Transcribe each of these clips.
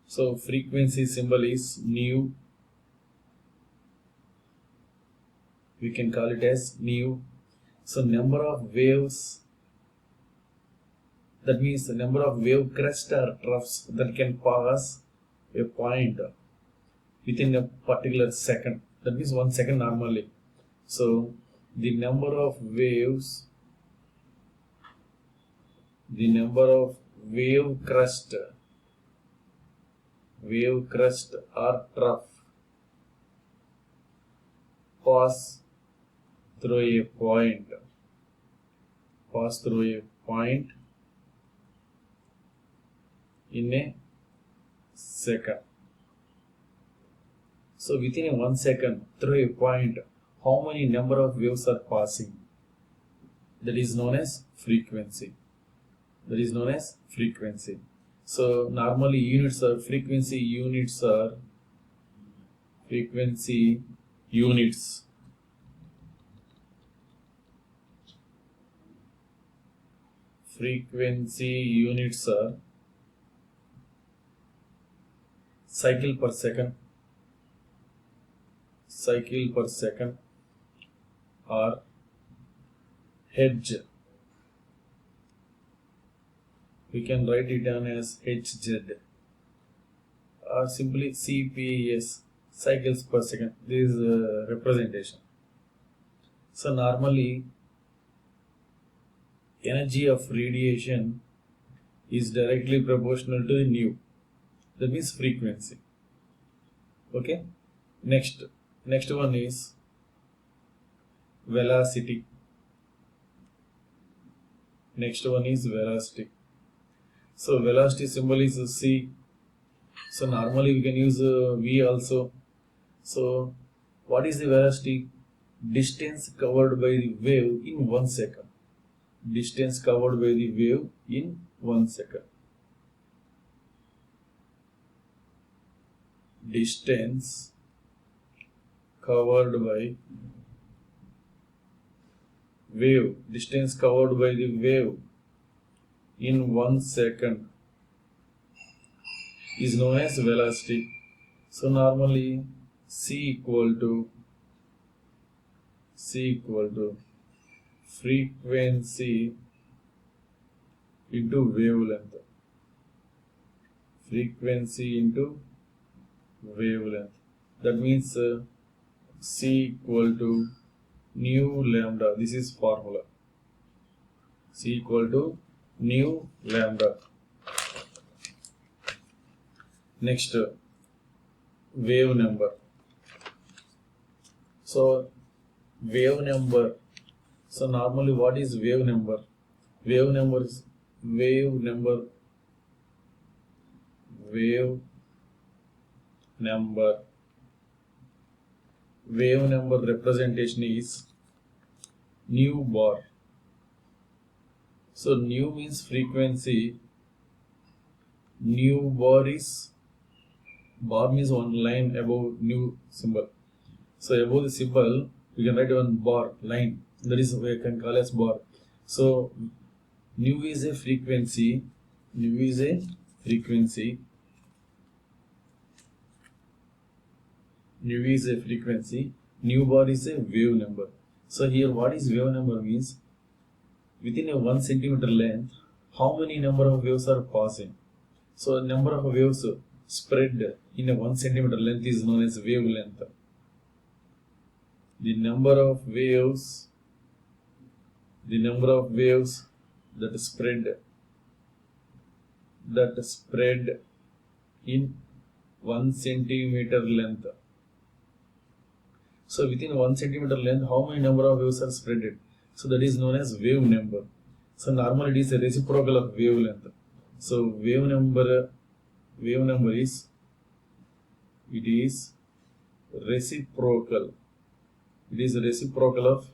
So frequency symbol is nu. We can call it as nu. So number of waves, that means the number of wave crest or troughs that can pass a point within a particular second. That means 1 second normally. So the number of waves, the number of wave crest or trough pass through a point, in a second. So within a 1 second through a point, how many number of waves are passing? That is known as frequency. So normally frequency units are cycle per second or hertz. We can write it down as Hz or simply CPS, cycles per second. This is a representation. So normally energy of radiation is directly proportional to nu. That means frequency. Okay. Next one is velocity. So velocity symbol is C. So normally we can use V also. So what is the velocity? Distance covered by the wave in 1 second. Distance covered by the wave in 1 second. Distance covered by wave. Distance covered by the wave in 1 second is known as velocity. So normally C equal to frequency into wavelength. That means C equal to nu lambda. This is formula. C equal to nu lambda. Next, wave number. So wave number. So normally what is wave number? Wave number representation is nu bar. So nu means frequency. Nu bar means one line above nu symbol. So above the symbol we can write one bar line. That is we can call as bar. So nu is a frequency. Nu bar is a wave number. So here what is wave number means? Within a 1 centimeter length, how many number of waves are passing? So number of waves spread in a 1 centimeter length is known as wavelength. The number of waves that spread in 1 centimeter length. So within 1 centimeter length, how many number of waves are spread? So that is known as wave number. So normally it is a reciprocal of wavelength. So wave number is reciprocal. It is a reciprocal of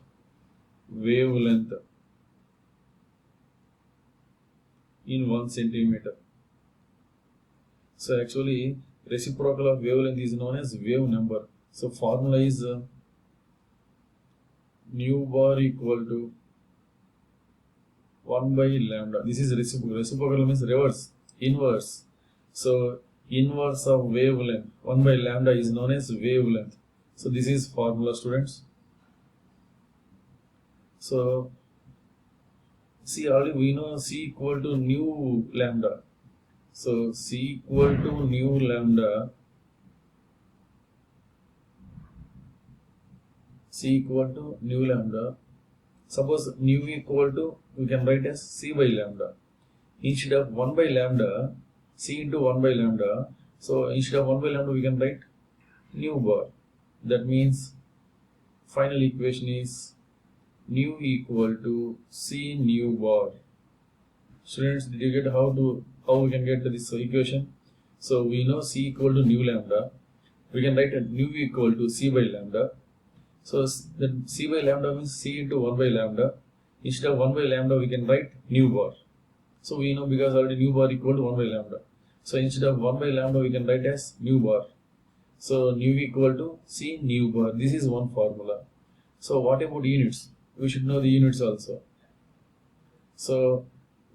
wavelength in 1 centimeter. So actually reciprocal of wavelength is known as wave number. So formula is nu bar equal to 1 by lambda. This is reciprocal. Reciprocal means inverse. So inverse of wavelength 1 by lambda is known as wavelength. So this is formula, students. So see, already we know C equal to nu lambda. So C equal to nu lambda. C equal to nu lambda. Suppose nu equal to, we can write as C by lambda. Instead of 1 by lambda, C into 1 by lambda. So instead of 1 by lambda, we can write nu bar. That means final equation is nu equal to C nu bar. Students, did you get how we can get this equation? So we know C equal to nu lambda. We can write nu equal to C by lambda. So then C by lambda means C into 1 by lambda. Instead of 1 by lambda, we can write nu bar. So we know because already nu bar equal to 1 by lambda. So instead of 1 by lambda, we can write as nu bar. So nu equal to C nu bar. This is one formula. So what about units? We should know the units also. So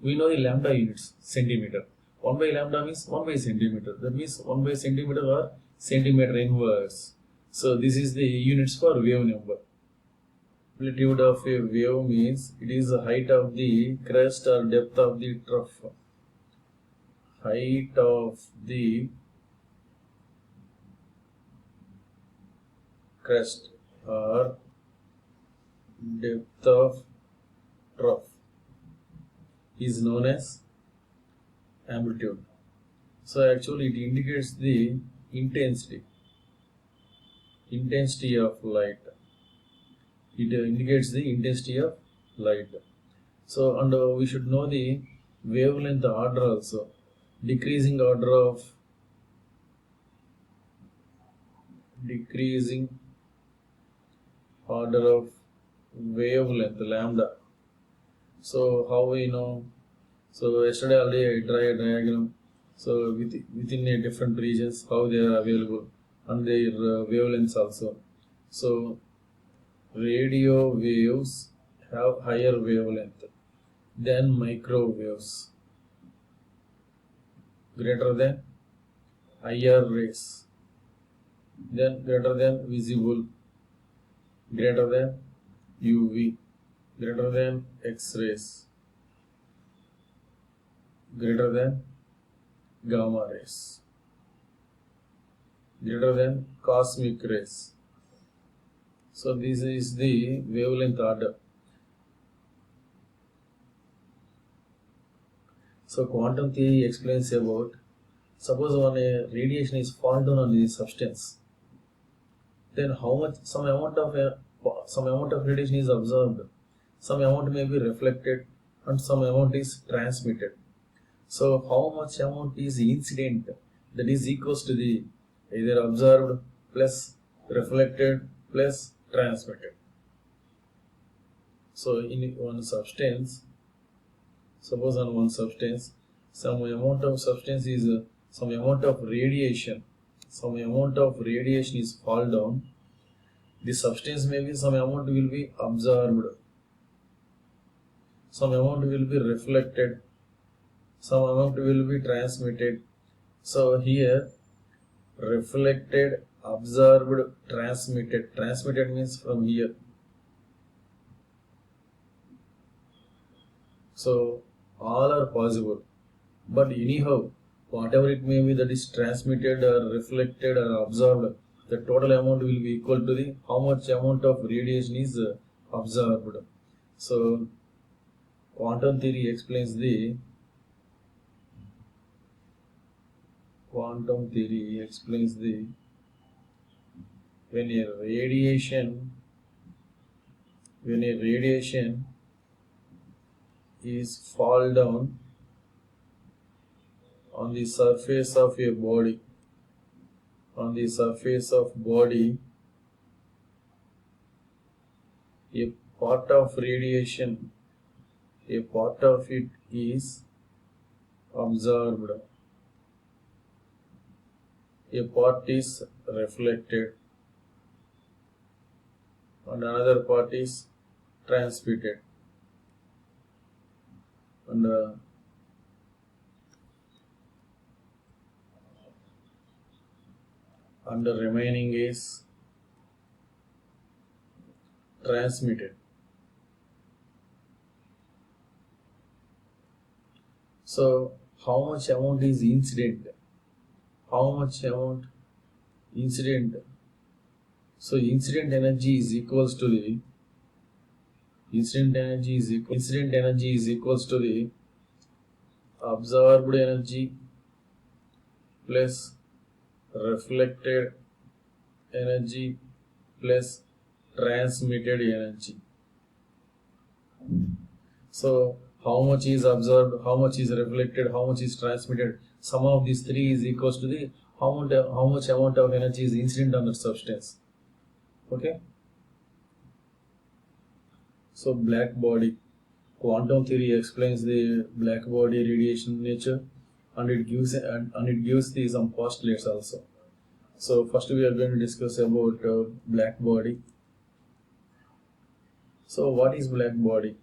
we know the lambda units, centimeter. 1 by lambda means 1 by centimeter. That means 1 by centimeter or centimeter inverse. So this is the units for wave number. Amplitude of a wave means it is the height of the crest or depth of the trough. Height of the crest or depth of trough is known as amplitude. So actually it indicates the intensity of light. It indicates the intensity of light. So and we should know the wavelength order also. Decreasing order of wavelength lambda. So how we know? So yesterday already I drew a diagram. So within a different regions how they are available and their wavelengths also. So radio waves have higher wavelength than microwaves, greater than IR rays, then greater than visible, greater than UV, greater than X-rays, greater than gamma rays, greater than cosmic rays. So this is the wavelength order. So quantum theory explains about, suppose when a radiation is fall down on the substance, then how much some amount of radiation is absorbed, some amount may be reflected, and some amount is transmitted. So how much amount is incident, that is equals to the either observed plus reflected plus transmitted. So in one substance, suppose on one substance, some amount of substance is some amount of radiation is fall down. The substance maybe some amount will be absorbed, some amount will be reflected, some amount will be transmitted. So here reflected, absorbed, transmitted means from here. So all are possible, but anyhow whatever it may be that is transmitted or reflected or absorbed, the total amount will be equal to the how much amount of radiation is absorbed. So quantum theory explains when a radiation is fall down on the surface of a body, a part of radiation, a part of it is absorbed, a part is reflected, and another part is transmitted. And and the remaining is transmitted. So how much amount is incident? How much amount incident? So incident energy is equals to the incident energy is equals to the absorbed energy plus reflected energy plus transmitted energy. So how much is absorbed, how much is reflected, how much is transmitted, sum of these three is equals to the how much amount of energy is incident on the substance. Okay. So black body. Quantum theory explains the black body radiation nature, and it gives the some postulates also. So first we are going to discuss about black body. So what is black body?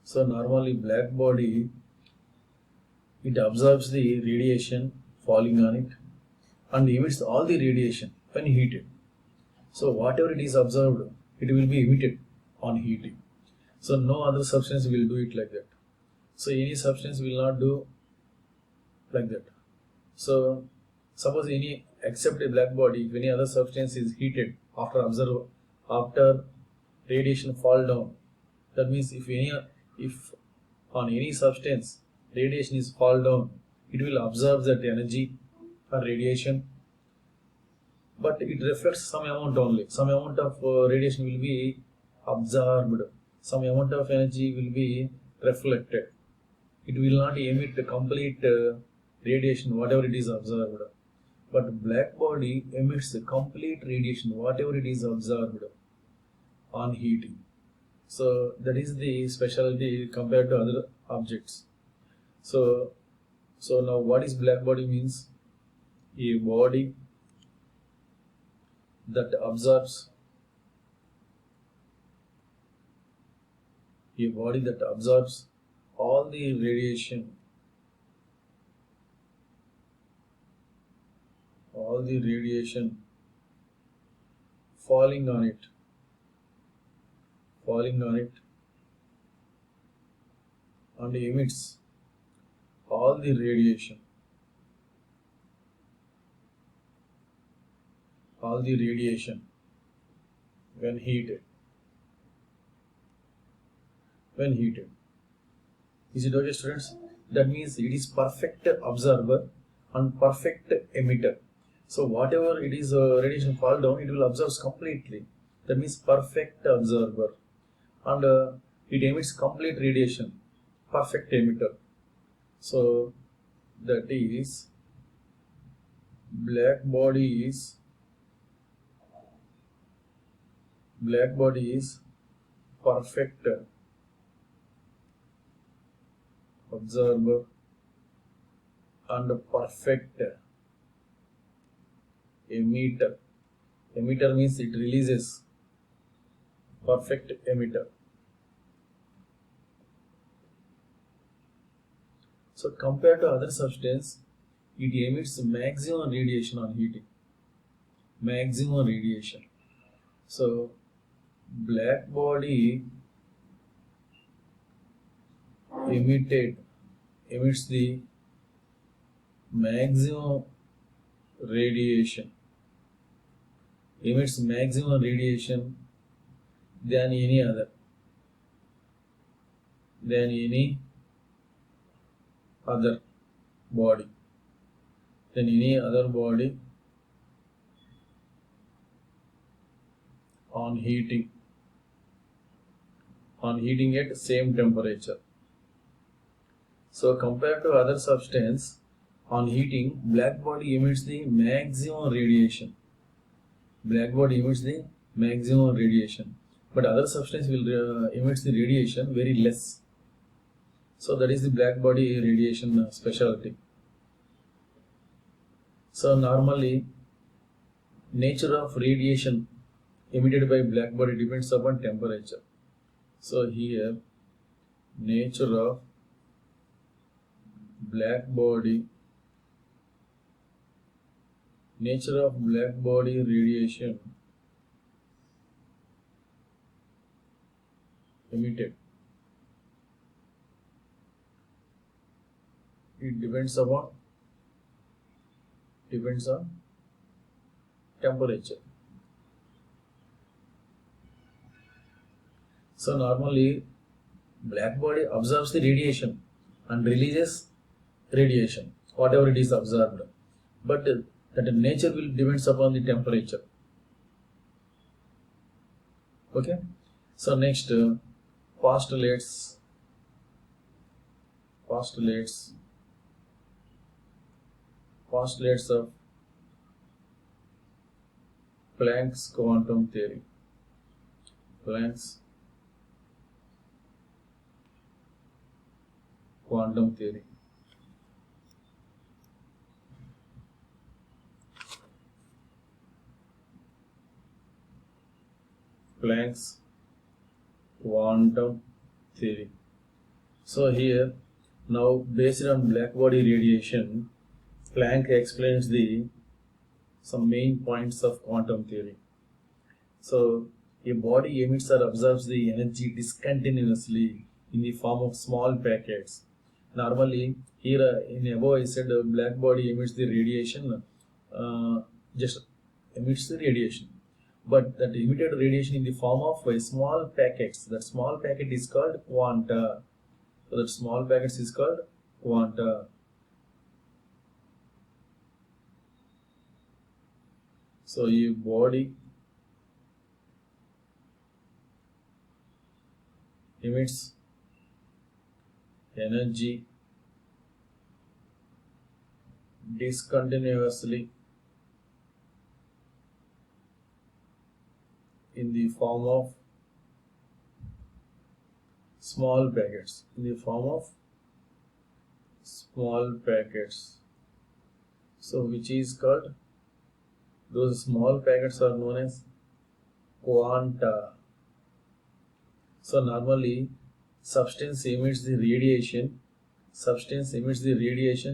So normally black body, it absorbs the radiation falling on it and emits all the radiation when heated. So whatever it is absorbed, it will be emitted on heating. So no other substance will do it like that. So any substance will not do like that. So suppose any except a black body, if any other substance is heated after radiation fall down, that means if on any substance radiation is fall down, it will absorb that energy or radiation, but it reflects some amount only. Some amount of radiation will be absorbed, some amount of energy will be reflected. It will not emit the complete radiation, whatever it is observed. But black body emits the complete radiation, whatever it is observed on heating. So that is the specialty compared to other objects. So now what is black body means? A body that absorbs all the radiation falling on it and emits all the radiation when heated. Is it okay, students? That means it is perfect absorber and perfect emitter. So whatever it is radiation fall down, it will absorb completely. That means perfect absorber, and it emits complete radiation, perfect emitter. So that is black body is perfect absorber and perfect emitter. Emitter means it releases, perfect emitter. So compared to other substance, it emits maximum radiation on heating. Maximum radiation. So black body emits the maximum radiation. Emits maximum radiation than any other body. Than any other body on heating at same temperature. So compared to other substance, on heating, black body emits the maximum radiation. But other substance will emits the radiation very less. So that is the black body radiation specialty. So normally, nature of radiation emitted by black body depends upon temperature. So here, nature of black body nature of black body radiation emitted. It depends on temperature. So normally black body absorbs the radiation and releases radiation, whatever it is observed. But that nature will depends upon the temperature. Okay. So next postulates of Planck's quantum theory. Planck's quantum theory. Planck's quantum theory. So here now, based on black body radiation, Planck explains some main points of quantum theory. So a body emits or absorbs the energy discontinuously in the form of small packets. Normally, here in above I said black body emits the radiation, just emits the radiation. But that emitted radiation in the form of small packets. That small packet is called quanta. So that small packets is called quanta. So a body emits energy discontinuously in the form of small packets. So which is called, those small packets are known as quanta. So normally substance emits the radiation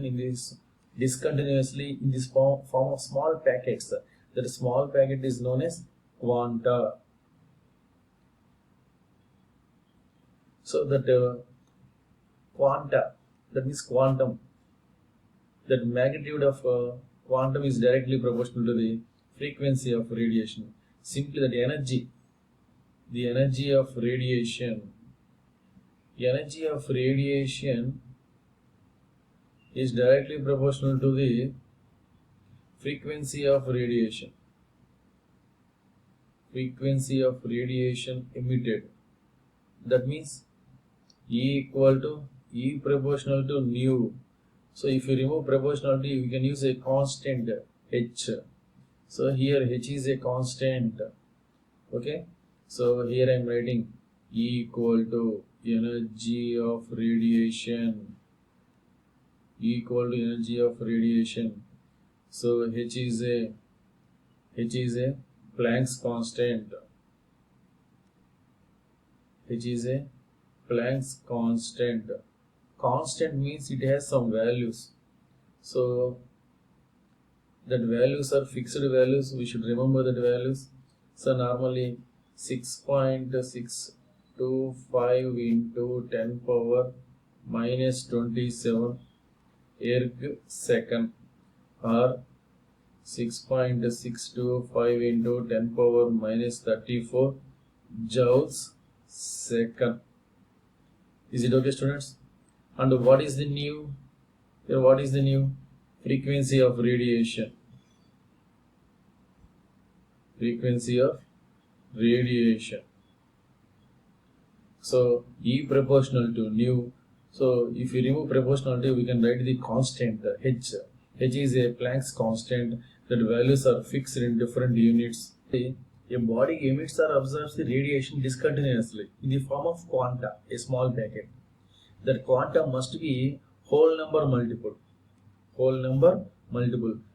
in this discontinuously in this form of small packets. That small packet is known as quanta. So that quanta, that means quantum, that magnitude of quantum is directly proportional to the frequency of radiation. Simply that the energy of radiation is directly proportional to the frequency of radiation emitted. That means E equal to E proportional to nu. So if you remove proportionality, you can use a constant H. So here H is a constant. Okay. So here I am writing E equal to energy of radiation. So H is a Planck's constant. Constant means it has some values. So that values are fixed values. We should remember that values. So normally 6.625 into 10 power minus 27 erg second, or 6.625 into 10 power minus 34 joules second. Is it okay, students? And what is the new? Here, what is the new? Frequency of radiation. So E proportional to nu. So if you remove proportionality, we can write the constant H. H is a Planck's constant. That values are fixed in different units. A body emits or absorbs the radiation discontinuously in the form of quanta, a small packet. That quanta must be whole number multiple.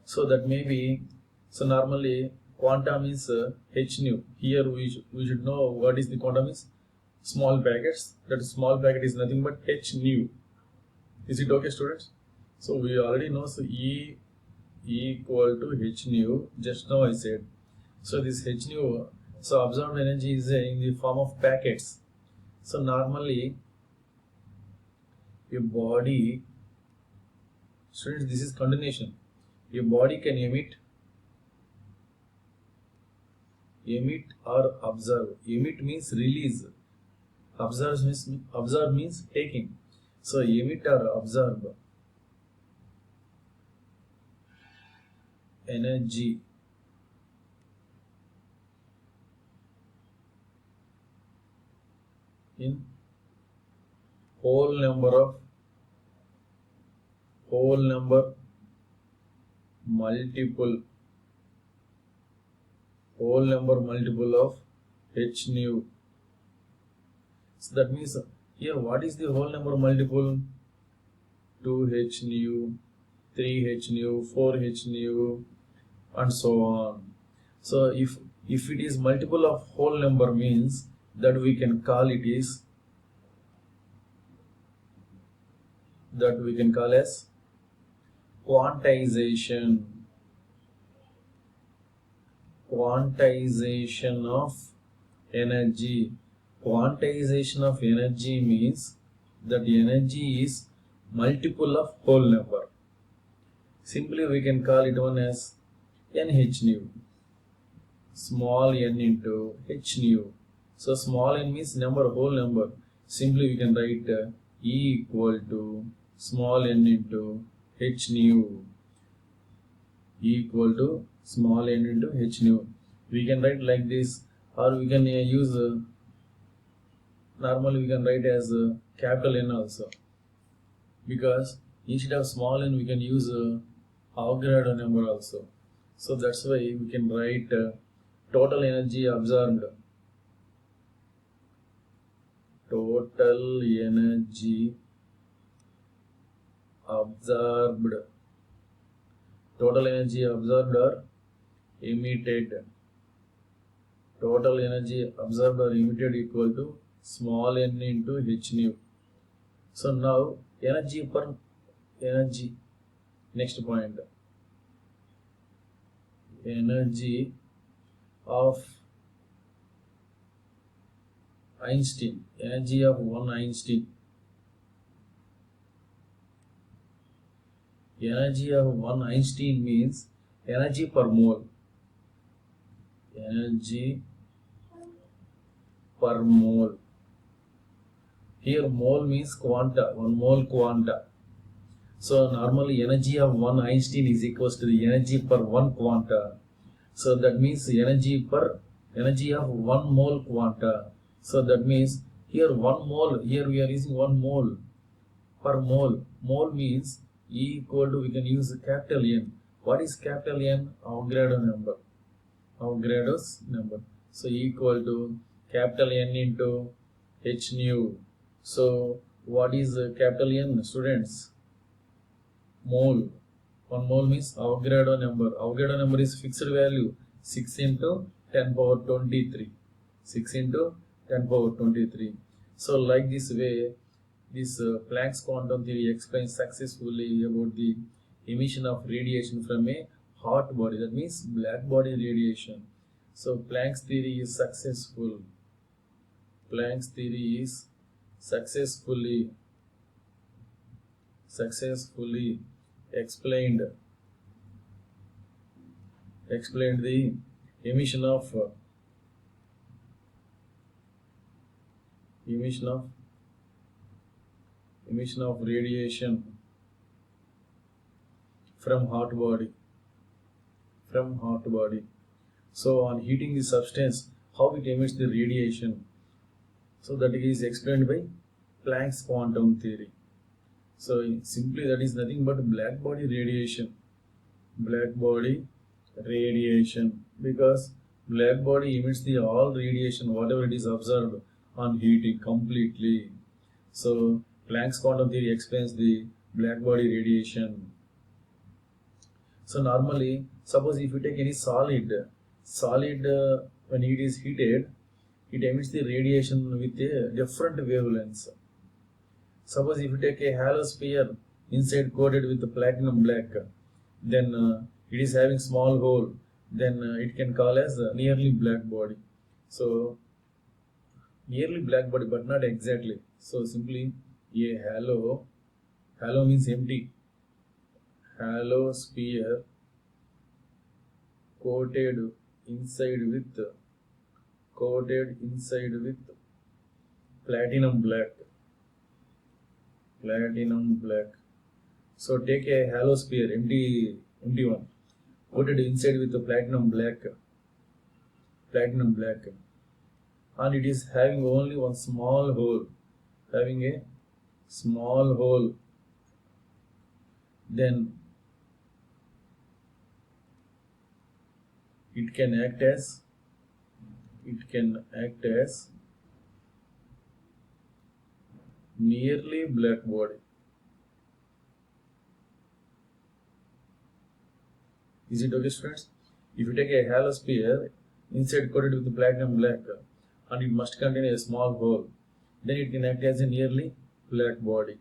So that may be, so normally quanta means H nu. Here we should know what is the quanta means. Small packets. That small packet is nothing but H nu. Is it okay, students? So we already know, so E equal to h nu. Just now I said. So this h nu, so absorbed energy is in the form of packets. So normally your body, students, this is continuation. Your body can emit or observe. Emit means release. Observe means taking. So emit or absorb energy in whole number multiple of h nu. So that means here what is the whole number multiple? 2h nu, 3h nu, 4h nu, and so on. So if it is multiple of whole number means that we can call as quantization of energy. Quantization of energy means that the energy is multiple of whole number. Simply we can call it one as nh nu, small n into h nu. So small n means number, whole number. Simply we can write E equal to small n into h nu, equal to small n into h nu. We can write like this, or we can use normally we can write as capital N also, because instead of small n we can use Avogadro number also. So that's why we can write total energy absorbed. Total energy absorbed or emitted. Total energy absorbed or emitted equal to small n into h nu. So now energy. Next point. Energy of Einstein. Energy of one Einstein. Energy of one Einstein means energy per mole. Energy per mole. Here mole means quanta, 1 mole quanta. So normally energy of one Einstein is equals to the energy per 1 quanta. So that means energy of 1 mole quanta. So that means here 1 mole, here we are using 1 mole per mole. Mole means E equal to, we can use capital N. What is capital N? Avogadro number. Avogadro's number. So equal to capital N into h nu. So what is capital N, students? Mole. 1 mole means Avogadro number. Avogadro number is fixed value, 6 into 10 power 23. 6 into 10 power 23. So like this way, this Planck's quantum theory explains successfully about the emission of radiation from a hot body. That means black body radiation. So Planck's theory is successful. Planck's theory is successfully explained the emission of radiation from hot body. So on heating the substance, how it emits the radiation. So that is explained by Planck's quantum theory. So simply that is nothing but black body radiation. Because black body emits the all radiation, whatever it is observed on heating completely. So Planck's quantum theory explains the black body radiation. So normally, suppose if you take any solid when it is heated, it emits the radiation with a different wavelengths. Suppose if you take a halo sphere inside coated with the platinum black, then it is having small hole, then it can call as nearly black body. So nearly black body, but not exactly. So simply a halo means empty, halo sphere coated inside with platinum black. So take a halo sphere, empty one, coated inside with the platinum black, and it is having only one small hole, having a small hole. Then it can act as nearly black body. Is it okay, students? If you take a halo sphere inside coated with the platinum black and it must contain a small hole, then it can act as a nearly black body.